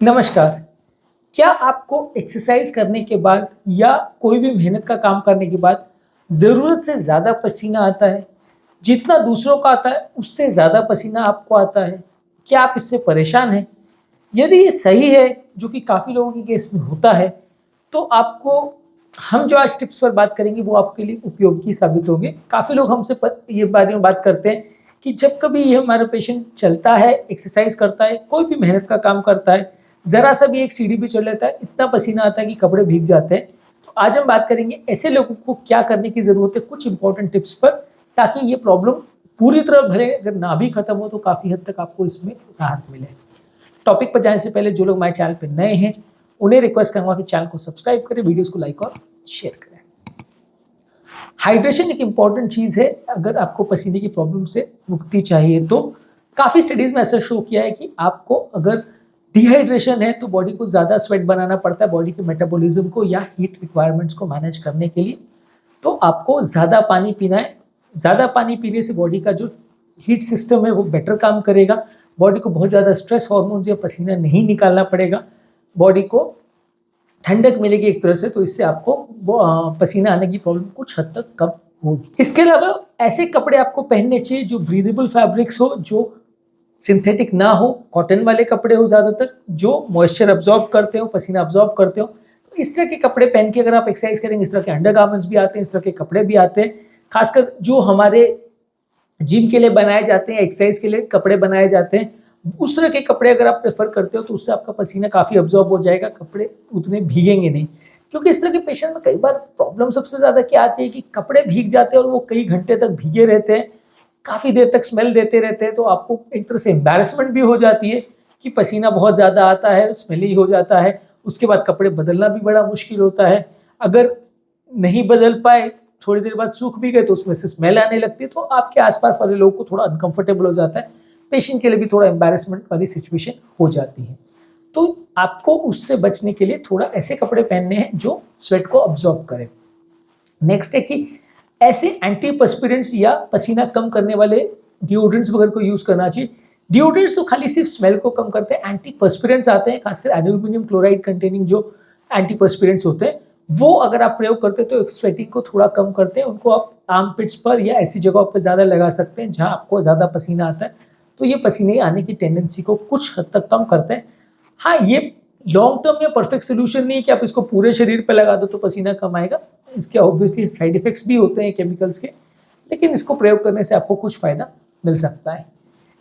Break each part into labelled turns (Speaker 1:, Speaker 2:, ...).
Speaker 1: नमस्कार। क्या आपको एक्सरसाइज करने के बाद या कोई भी मेहनत का काम करने के बाद ज़रूरत से ज़्यादा पसीना आता है? जितना दूसरों को आता है उससे ज़्यादा पसीना आपको आता है? क्या आप इससे परेशान हैं? यदि ये सही है, जो कि काफ़ी लोगों के केस में होता है, तो आपको हम जो आज टिप्स पर बात करेंगे वो आपके लिए उपयोगी साबित होंगे। काफ़ी लोग हमसे ये बारे में बात करते हैं कि जब कभी ये हमारा पेशेंट चलता है, एक्सरसाइज करता है, कोई भी मेहनत का काम करता है, ज़रा सा भी एक सीढ़ी भी चढ़ लेता है, इतना पसीना आता है कि कपड़े भीग जाते हैं। तो आज हम बात करेंगे ऐसे लोगों को क्या करने की ज़रूरत है, कुछ इंपॉर्टेंट टिप्स पर, ताकि ये प्रॉब्लम पूरी तरह भले अगर ना भी खत्म हो तो काफ़ी हद तक आपको इसमें राहत मिले। टॉपिक पर जाने से पहले जो लोग हमारे चैनल पे नए हैं उन्हें रिक्वेस्ट करूंगा कि चैनल को सब्सक्राइब करें, वीडियोस को लाइक और शेयर करें। हाइड्रेशन एक इंपॉर्टेंट चीज़ है अगर आपको पसीने की प्रॉब्लम से मुक्ति चाहिए तो। काफ़ी स्टडीज़ में ऐसा शो किया है कि आपको अगर डिहाइड्रेशन है तो बॉडी को ज़्यादा स्वेट बनाना पड़ता है बॉडी के मेटाबॉलिज्म को या हीट रिक्वायरमेंट्स को मैनेज करने के लिए। तो आपको ज़्यादा पानी पीना है। ज़्यादा पानी पीने से बॉडी का जो हीट सिस्टम है वो बेटर काम करेगा। बॉडी को बहुत ज़्यादा स्ट्रेस हार्मोन्स या पसीना नहीं निकालना पड़ेगा। बॉडी को ठंडक मिलेगी एक तरह से, तो इससे आपको पसीना आने की प्रॉब्लम कुछ हद तक कम होगी। इसके अलावा ऐसे कपड़े आपको पहनने चाहिए जो ब्रीदेबल फैब्रिक्स हो, जो सिंथेटिक ना हो, कॉटन वाले कपड़े हो ज़्यादातर, जो मॉइस्चर अब्जॉर्ब करते हो, पसीना अब्जॉर्ब करते हो। तो इस तरह के कपड़े पहन के अगर आप एक्सरसाइज करेंगे, इस तरह के अंडरगारमेंट्स भी आते हैं, इस तरह के कपड़े भी आते हैं। खासकर जो हमारे जिम के लिए बनाए जाते हैं, एक्सरसाइज के लिए कपड़े बनाए जाते हैं, उस तरह के कपड़े अगर आप प्रेफर करते हो तो उससे आपका पसीना काफ़ी अब्जॉर्ब हो जाएगा, कपड़े उतने भीगेंगे नहीं। क्योंकि इस तरह के पेशेंट में कई बार प्रॉब्लम सबसे ज़्यादा क्या आती है कि कपड़े भीग जाते हैं और वो कई घंटे तक भीगे रहते हैं, काफ़ी देर तक स्मेल देते रहते हैं। तो आपको एक तरह से एम्बैरेसमेंट भी हो जाती है कि पसीना बहुत ज़्यादा आता है, स्मेली हो जाता है। उसके बाद कपड़े बदलना भी बड़ा मुश्किल होता है। अगर नहीं बदल पाए, थोड़ी देर बाद सूख भी गए तो उसमें से स्मेल आने लगती है, तो आपके आसपास वाले लोगों को थोड़ा अनकंफर्टेबल हो जाता है। पेशेंट के लिए भी थोड़ा एम्बैरेसमेंट वाली सिचुएशन हो जाती है। तो आपको उससे बचने के लिए थोड़ा ऐसे कपड़े पहनने हैं जो स्वेट को अब्जॉर्ब करें। नेक्स्ट है कि ऐसे एंटीपर्स्पिरेंट्स या पसीना कम करने वाले डिओड्रेंट्स वगैरह को यूज़ करना चाहिए। डिओड्रेंट्स तो खाली सिर्फ स्मेल को कम करते हैं, एंटीपर्स्पिरेंट्स आते हैं, खासकर एल्यूमिनियम क्लोराइड कंटेनिंग जो एंटीपर्स्पिरेंट्स होते हैं, वो अगर आप प्रयोग करते हैं तो स्वेटिंग को थोड़ा कम करते हैं। उनको आप आर्मपिट्स पर या ऐसी जगहों पर ज़्यादा लगा सकते हैं जहाँ आपको ज़्यादा पसीना आता है, तो ये पसीने आने की टेंडेंसी को कुछ हद तक कम करते हैं। हाँ, ये लॉन्ग टर्म या परफेक्ट सोल्यूशन नहीं है कि आप इसको पूरे शरीर पे लगा दो तो पसीना कम आएगा। इसके ऑब्वियसली साइड इफेक्ट्स भी होते हैं केमिकल्स के, लेकिन इसको प्रयोग करने से आपको कुछ फ़ायदा मिल सकता है।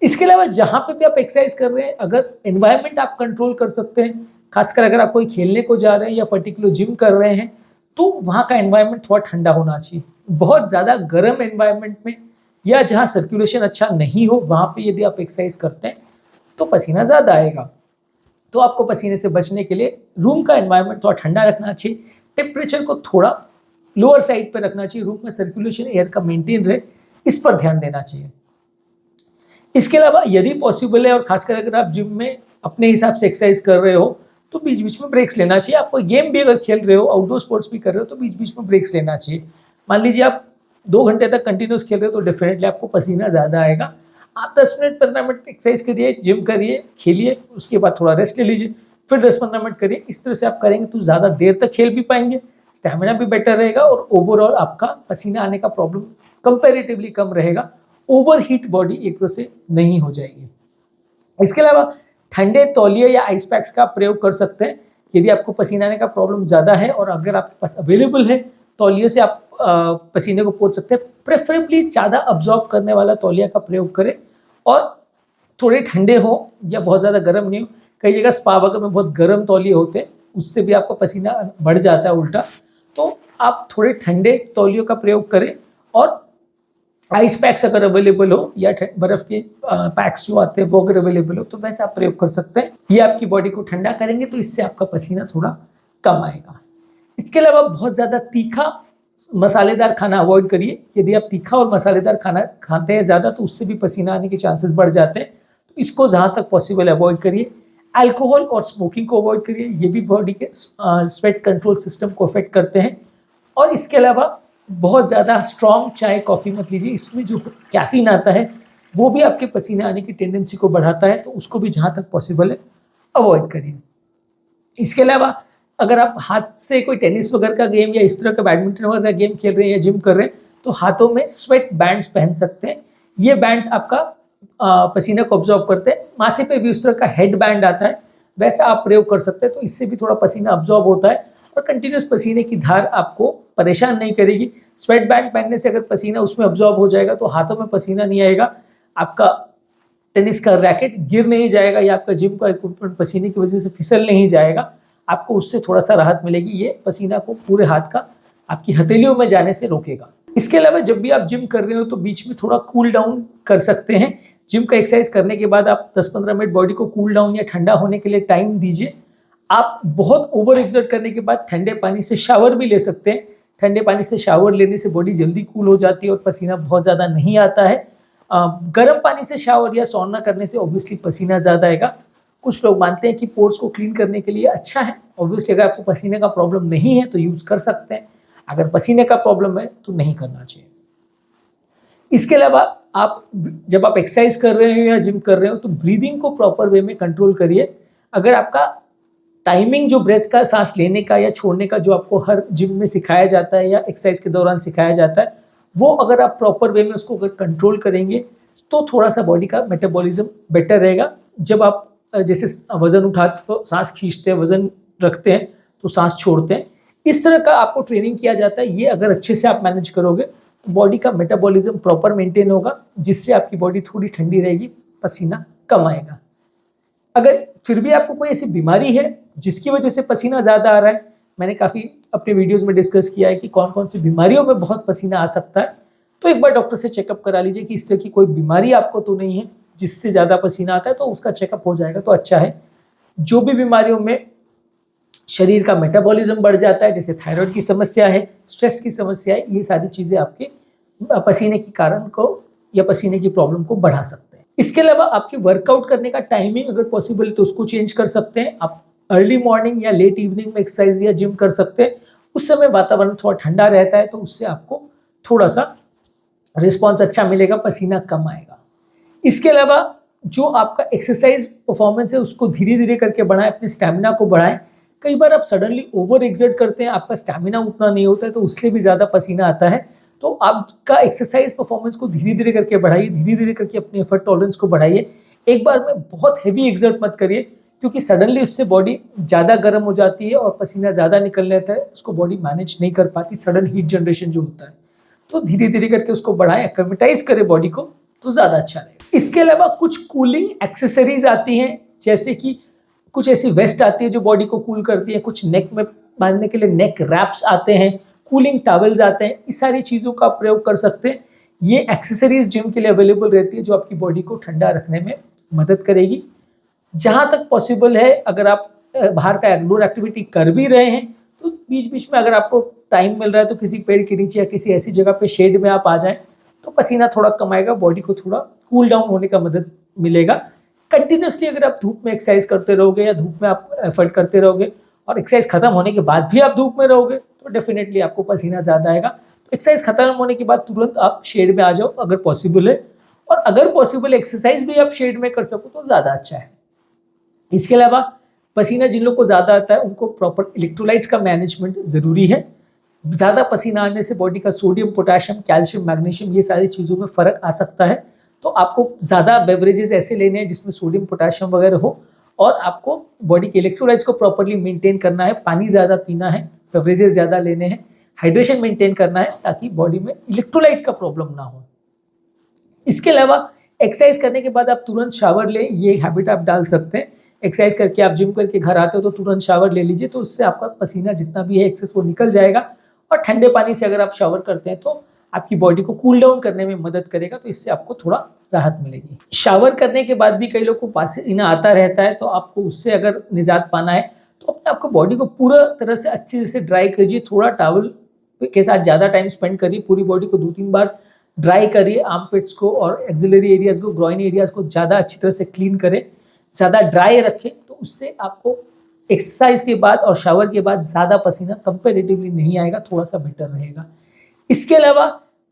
Speaker 1: इसके अलावा जहाँ पे भी आप एक्सरसाइज कर रहे हैं, अगर एनवायरनमेंट आप कंट्रोल कर सकते हैं, खासकर अगर आप कोई खेलने को जा रहे हैं या पर्टिकुलर जिम कर रहे हैं, तो वहाँ का एनवायरनमेंट थोड़ा ठंडा होना चाहिए। बहुत ज़्यादा गर्म एनवायरनमेंट में या जहाँ सर्कुलेशन अच्छा नहीं हो, वहाँ पे यदि आप एक्सरसाइज करते हैं तो पसीना ज़्यादा आएगा। तो आपको पसीने से बचने के लिए रूम का एनवायरनमेंट थोड़ा ठंडा रखना चाहिए, टेम्परेचर को थोड़ा लोअर साइड पर रखना चाहिए, रूम में सर्कुलेशन एयर का मेंटेन रहे, इस पर ध्यान देना चाहिए। इसके अलावा यदि पॉसिबल है और खासकर अगर आप जिम में अपने हिसाब से एक्सरसाइज कर रहे हो तो बीच बीच में ब्रेक्स लेना चाहिए। आप कोई गेम भी अगर खेल रहे हो, आउटडोर स्पोर्ट्स भी कर रहे हो, तो बीच बीच में ब्रेक्स लेना चाहिए। मान लीजिए आप 2 घंटे तक कंटिन्यूस खेल रहे हो तो डेफिनेटली आपको पसीना ज़्यादा आएगा। आप 10 मिनट 15 मिनट एक्सरसाइज करिए, जिम करिए, खेलिए, उसके बाद थोड़ा रेस्ट ले लीजिए, फिर 10-15 मिनट करिए। इस तरह से आप करेंगे तो ज़्यादा देर तक खेल भी पाएंगे, स्टैमिना भी बेटर रहेगा और ओवरऑल आपका पसीना आने का प्रॉब्लम कंपेरेटिवली कम रहेगा। ओवर हीट बॉडी एक तरह से नहीं हो जाएगी। इसके अलावा ठंडे तौलिए या आइस पैक्स का प्रयोग कर सकते हैं यदि आपको पसीना आने का प्रॉब्लम ज़्यादा है, और अगर आपके पास अवेलेबल है तौलिए से आप पसीने को पोंछ सकते हैं। प्रेफरेबली ज़्यादा अब्जॉर्ब करने वाला तौलिया का प्रयोग करें और थोड़े ठंडे हो या बहुत ज़्यादा गर्म नहीं हो। कई जगह स्पा वगैरह में बहुत गर्म तौलिए होते हैं, उससे भी आपका पसीना बढ़ जाता है उल्टा। तो आप थोड़े ठंडे तौलियों का प्रयोग करें और आइस पैक्स अगर अवेलेबल हो या बर्फ़ के पैक्स जो आते हैं वो अगर अवेलेबल हो तो वैसे आप प्रयोग कर सकते हैं। ये आपकी बॉडी को ठंडा करेंगे तो इससे आपका पसीना थोड़ा कम आएगा। इसके अलावा बहुत ज़्यादा तीखा मसालेदार खाना अवॉइड करिए। यदि आप तीखा और मसालेदार खाना खाते हैं ज़्यादा तो उससे भी पसीना आने के चांसेस बढ़ जाते हैं, तो इसको जहाँ तक पॉसिबल अवॉइड करिए। अल्कोहल और स्मोकिंग को अवॉइड करिए, ये भी बॉडी के स्वेट कंट्रोल सिस्टम को अफेक्ट करते हैं। और इसके अलावा बहुत ज़्यादा स्ट्रॉन्ग चाय कॉफ़ी मत लीजिए, इसमें जो कैफ़ीन आता है वो भी आपके पसीने आने की टेंडेंसी को बढ़ाता है, तो उसको भी जहाँ तक पॉसिबल है अवॉइड करिए। इसके अलावा अगर आप हाथ से कोई टेनिस वगैरह का गेम या इस तरह का बैडमिंटन वगैरह का गेम खेल रहे हैं या जिम कर रहे हैं तो हाथों में स्वेट बैंड्स पहन सकते हैं। ये बैंड्स आपका पसीना को ऑब्जॉर्व करते हैं। माथे पे भी उस तरह का हेड बैंड आता है, वैसा आप प्रयोग कर सकते हैं, तो इससे भी थोड़ा पसीना ऑब्जॉर्व होता है और कंटिन्यूस पसीने की धार आपको परेशान नहीं करेगी। स्वेट बैंड पहनने से अगर पसीना उसमें ऑब्जॉर्व हो जाएगा तो हाथों में पसीना नहीं आएगा, आपका टेनिस का रैकेट गिर नहीं जाएगा या आपका जिम का इक्विपमेंट पसीने की वजह से फिसल नहीं जाएगा, आपको उससे थोड़ा सा राहत मिलेगी। ये पसीना को पूरे हाथ का आपकी हथेलियों में जाने से रोकेगा। इसके अलावा जब भी आप जिम कर रहे हो तो बीच में थोड़ा कूल डाउन कर सकते हैं। जिम का एक्सरसाइज करने के बाद आप 10-15 मिनट बॉडी को कूल डाउन या ठंडा होने के लिए टाइम दीजिए। आप बहुत ओवर एक्सर्ट करने के बाद ठंडे पानी से शावर भी ले सकते हैं। ठंडे पानी से शावर लेने से बॉडी जल्दी कूल हो जाती है और पसीना बहुत ज़्यादा नहीं आता है। गर्म पानी से शावर या सौना करने से ऑब्वियसली पसीना ज़्यादा आएगा। कुछ लोग मानते हैं कि पोर्स को क्लीन करने के लिए अच्छा है। ऑब्वियसली अगर आपको पसीने का प्रॉब्लम नहीं है तो यूज़ कर सकते हैं, अगर पसीने का प्रॉब्लम है तो नहीं करना चाहिए। इसके अलावा आप जब आप एक्सरसाइज कर रहे हो या जिम कर रहे हो तो ब्रीदिंग को प्रॉपर वे में कंट्रोल करिए। अगर आपका टाइमिंग जो ब्रेथ का सांस लेने का या छोड़ने का जो आपको हर जिम में सिखाया जाता है या एक्सरसाइज के दौरान सिखाया जाता है, वो अगर आप प्रॉपर वे में उसको अगर कंट्रोल करेंगे तो थोड़ा सा बॉडी का मेटाबॉलिज्म बेटर रहेगा। जब आप जैसे वजन उठाते तो सांस खींचते हैं, वजन रखते हैं तो सांस छोड़ते हैं, इस तरह का आपको ट्रेनिंग किया जाता है। ये अगर अच्छे से आप मैनेज करोगे तो बॉडी का मेटाबॉलिज्म प्रॉपर मेंटेन होगा, जिससे आपकी बॉडी थोड़ी ठंडी रहेगी, पसीना कम आएगा। अगर फिर भी आपको कोई ऐसी बीमारी है जिसकी वजह से पसीना ज़्यादा आ रहा है, मैंने काफ़ी अपने वीडियोस में डिस्कस किया है कि कौन कौन सी बीमारियों में बहुत पसीना आ सकता है, तो एक बार डॉक्टर से चेकअप करा लीजिए कि इस तरह की कोई बीमारी आपको तो नहीं है जिससे ज़्यादा पसीना आता है, तो उसका चेकअप हो जाएगा तो अच्छा है। जो भी बीमारियों में शरीर का मेटाबॉलिज्म बढ़ जाता है, जैसे थायराइड की समस्या है, स्ट्रेस की समस्या है, ये सारी चीज़ें आपके पसीने के कारण को या पसीने की प्रॉब्लम को बढ़ा सकते हैं। इसके अलावा आपकी वर्कआउट करने का टाइमिंग अगर पॉसिबल है तो उसको चेंज कर सकते हैं। आप अर्ली मॉर्निंग या लेट इवनिंग में एक्सरसाइज या जिम कर सकते हैं। उस समय वातावरण थोड़ा ठंडा रहता है तो उससे आपको थोड़ा सा रिस्पॉन्स अच्छा मिलेगा, पसीना कम आएगा। इसके अलावा जो आपका एक्सरसाइज परफॉर्मेंस है उसको धीरे धीरे करके बढ़ाएं, अपने स्टैमिना को बढ़ाएं। कई बार आप सडनली ओवर एक्सर्ट करते हैं, आपका स्टैमिना उतना नहीं होता है तो उससे भी ज़्यादा पसीना आता है। तो आपका एक्सरसाइज परफॉर्मेंस को धीरे धीरे करके बढ़ाइए, धीरे धीरे करके अपने एफर्ट टॉलरेंस को बढ़ाइए। एक बार में बहुत हैवी एक्सर्ट मत करिए, क्योंकि सडनली उससे बॉडी ज़्यादा गर्म हो जाती है और पसीना ज़्यादा निकल लेता है, उसको बॉडी मैनेज नहीं कर पाती, सडन हीट जनरेशन जो होता है। तो धीरे धीरे करके उसको बढ़ाएं, एक्लेमेटाइज करें बॉडी को, तो ज़्यादा अच्छा रहेगा। इसके अलावा कुछ कूलिंग एक्सेसरीज आती हैं, जैसे कि कुछ ऐसी वेस्ट आती है जो बॉडी को कूल करती है, कुछ नेक में बांधने के लिए नेक रैप्स आते हैं, कूलिंग टॉवल्स आते हैं, इस सारी चीज़ों का प्रयोग कर सकते हैं। ये एक्सेसरीज जिम के लिए अवेलेबल रहती है जो आपकी बॉडी को ठंडा रखने में मदद करेगी। जहाँ तक पॉसिबल है, अगर आप बाहर का आउटडोर एक्टिविटी कर भी रहे हैं तो बीच बीच में अगर आपको टाइम मिल रहा है तो किसी पेड़ के नीचे या किसी ऐसी जगह पे शेड में आप आ जाएं तो पसीना थोड़ा कम आएगा, बॉडी को थोड़ा कूल डाउन होने का मदद मिलेगा। कंटिन्यूसली अगर आप धूप में एक्सरसाइज करते रहोगे या धूप में आप एफर्ट करते रहोगे और एक्सरसाइज खत्म होने के बाद भी आप धूप में रहोगे तो डेफिनेटली आपको पसीना ज़्यादा आएगा। तो एक्सरसाइज खत्म होने के बाद तुरंत आप शेड में आ जाओ अगर पॉसिबल है, और अगर पॉसिबल एक्सरसाइज भी आप शेड में कर सको तो ज़्यादा अच्छा है। इसके अलावा पसीना जिन लोग को ज़्यादा आता है उनको प्रॉपर इलेक्ट्रोलाइट्स का मैनेजमेंट ज़रूरी है। ज़्यादा पसीना आने से बॉडी का सोडियम, पोटेशियम, कैल्शियम, मैग्नीशियम ये सारी चीज़ों में फ़र्क आ सकता है। तो आपको ज़्यादा बेवरेजेस ऐसे लेने हैं जिसमें सोडियम, पोटेशियम वगैरह हो, और आपको बॉडी के इलेक्ट्रोलाइट्स को प्रॉपरली मेंटेन करना है। पानी ज़्यादा पीना है, बेवरेजेस ज़्यादा लेने हैं, हाइड्रेशन मेंटेन करना है ताकि बॉडी में इलेक्ट्रोलाइट का प्रॉब्लम ना हो। इसके अलावा एक्सरसाइज करने के बाद आप तुरंत शावर लें, ये हैबिट आप डाल सकते हैं। एक्सरसाइज करके आप जिम करके घर आते हो तो तुरंत शावर ले लीजिए, तो उससे आपका पसीना जितना भी है एक्सेस वो निकल जाएगा। और ठंडे पानी से अगर आप शावर करते हैं तो आपकी बॉडी को कूल डाउन करने में मदद करेगा, तो इससे आपको थोड़ा राहत मिलेगी। शावर करने के बाद भी कई लोग को पसीना आता रहता है, तो आपको उससे अगर निजात पाना है तो अपने आपको बॉडी को पूरा तरह से अच्छे से ड्राई करिए। थोड़ा टॉवल के साथ ज़्यादा टाइम स्पेंड करिए, पूरी बॉडी को 2-3 बार ड्राई करिए, आर्मपिट्स को और एक्सिलरी एरियाज़ को, ग्रॉइन एरियाज़ को ज़्यादा अच्छी तरह से क्लीन करें, ज़्यादा ड्राई रखें, तो उससे आपको एक्सरसाइज के बाद और शावर के बाद ज़्यादा पसीना कंपेरेटिवली नहीं आएगा, थोड़ा सा बेटर रहेगा। इसके अलावा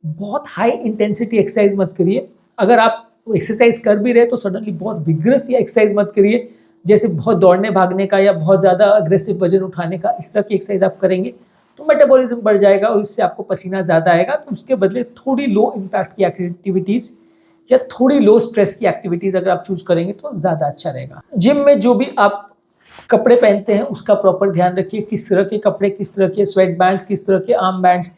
Speaker 1: बहुत हाई इंटेंसिटी एक्सरसाइज मत करिए। अगर आप एक्सरसाइज कर भी रहे तो सडनली बहुत विग्रस या एक्सरसाइज मत करिए। जैसे बहुत दौड़ने भागने का या बहुत ज़्यादा अग्रेसिव वजन उठाने का, इस तरह की एक्सरसाइज आप करेंगे तो मेटाबॉलिज्म बढ़ जाएगा और इससे आपको पसीना ज़्यादा आएगा। तो उसके बदले थोड़ी लो इम्पैक्ट की एक्टिविटीज़ या थोड़ी लो स्ट्रेस की एक्टिविटीज़ अगर आप चूज़ करेंगे तो ज़्यादा अच्छा रहेगा। जिम में जो भी आप कपड़े पहनते हैं उसका प्रॉपर ध्यान रखिए, किस तरह के कपड़े, किस तरह के स्वेट बैंड्स, किस तरह के आर्म बैंड्स,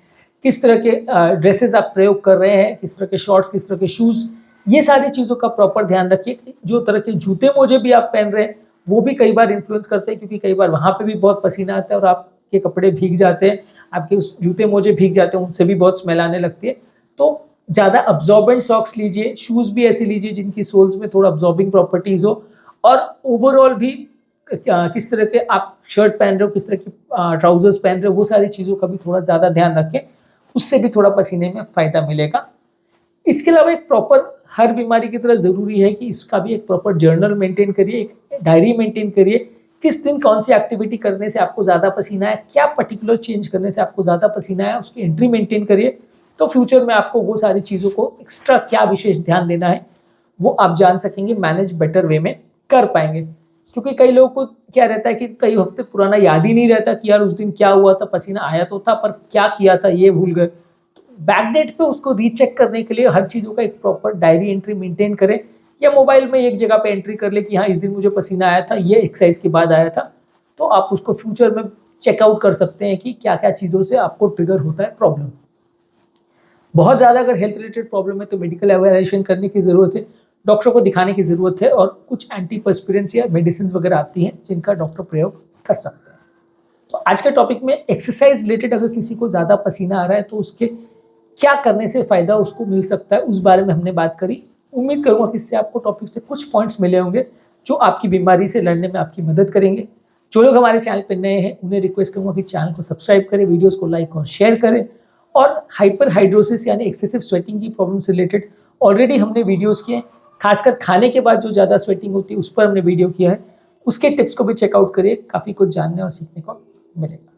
Speaker 1: किस तरह के ड्रेसेस आप प्रयोग कर रहे हैं, किस तरह के शॉर्ट्स, किस तरह के शूज़, ये सारी चीज़ों का प्रॉपर ध्यान रखिए। जो तरह के जूते मोजे भी आप पहन रहे हैं वो भी कई बार इन्फ्लुएंस करते हैं, क्योंकि कई बार वहाँ पे भी बहुत पसीना आता है और आपके कपड़े भीग जाते हैं, आपके उस जूते मोजे भीग जाते हैं, उनसे भी बहुत स्मेल आने लगती है। तो ज़्यादा अब्जॉर्बेंट सॉक्स लीजिए, शूज़ भी ऐसे लीजिए जिनकी सोल्स में थोड़ा अब्जॉर्बिंग प्रॉपर्टीज़ हो, और ओवरऑल भी किस तरह के आप शर्ट पहन रहे हो, किस तरह की ट्राउजर्स पहन रहे हो, वो सारी चीज़ों का भी थोड़ा ज़्यादा ध्यान रखें, उससे भी थोड़ा पसीने में फ़ायदा मिलेगा। इसके अलावा एक प्रॉपर, हर बीमारी की तरह ज़रूरी है कि इसका भी एक प्रॉपर जर्नल मेंटेन करिए, एक डायरी मेंटेन करिए, किस दिन कौन सी एक्टिविटी करने से आपको ज़्यादा पसीना आया, क्या पर्टिकुलर चेंज करने से आपको ज़्यादा पसीना आया, उसकी एंट्री मेंटेन करिए। तो फ्यूचर में आपको वो सारी चीज़ों को एक्स्ट्रा क्या विशेष ध्यान देना है वो आप जान सकेंगे, मैनेज बेटर वे में कर पाएंगे। क्योंकि कई लोगों को क्या रहता है कि कई हफ्ते पुराना याद ही नहीं रहता कि यार उस दिन क्या हुआ था, पसीना आया तो था पर क्या किया था ये भूल गए। बैकडेट पे उसको रीचेक करने के लिए हर चीज़ों का एक प्रॉपर डायरी एंट्री मेंटेन करें, या मोबाइल में एक जगह पे एंट्री कर ले कि हाँ इस दिन मुझे पसीना आया था, ये एक्सरसाइज के बाद आया था। तो आप उसको फ्यूचर में चेकआउट कर सकते हैं कि क्या क्या चीज़ों से आपको ट्रिगर होता है प्रॉब्लम। बहुत ज़्यादा अगर हेल्थ रिलेटेड प्रॉब्लम है तो मेडिकल एवेल्यूएशन करने की ज़रूरत है, डॉक्टर को दिखाने की ज़रूरत है, और कुछ एंटीपर्स्पिरेंट्स या मेडिसिन वगैरह आती हैं जिनका डॉक्टर प्रयोग कर सकते हैं। तो आज के टॉपिक में एक्सरसाइज रिलेटेड अगर किसी को ज़्यादा पसीना आ रहा है तो उसके क्या करने से फ़ायदा उसको मिल सकता है, उस बारे में हमने बात करी। उम्मीद करूँगा कि इससे आपको टॉपिक से कुछ पॉइंट्स मिले होंगे जो आपकी बीमारी से लड़ने में आपकी मदद करेंगे। जो लोग हमारे चैनल पर नए हैं उन्हें रिक्वेस्ट करूँगा कि चैनल को सब्सक्राइब करें, वीडियोज़ को लाइक और शेयर करें, और हाइपर हाइड्रोसिस यानी एक्सेसिव स्वेटिंग की प्रॉब्लम से रिलेटेड ऑलरेडी हमने वीडियोज़ किए हैं, खासकर खाने के बाद जो ज़्यादा स्वेटिंग होती है उस पर हमने वीडियो किया है, उसके टिप्स को भी चेकआउट करिए, काफ़ी कुछ जानने और सीखने को मिलेगा।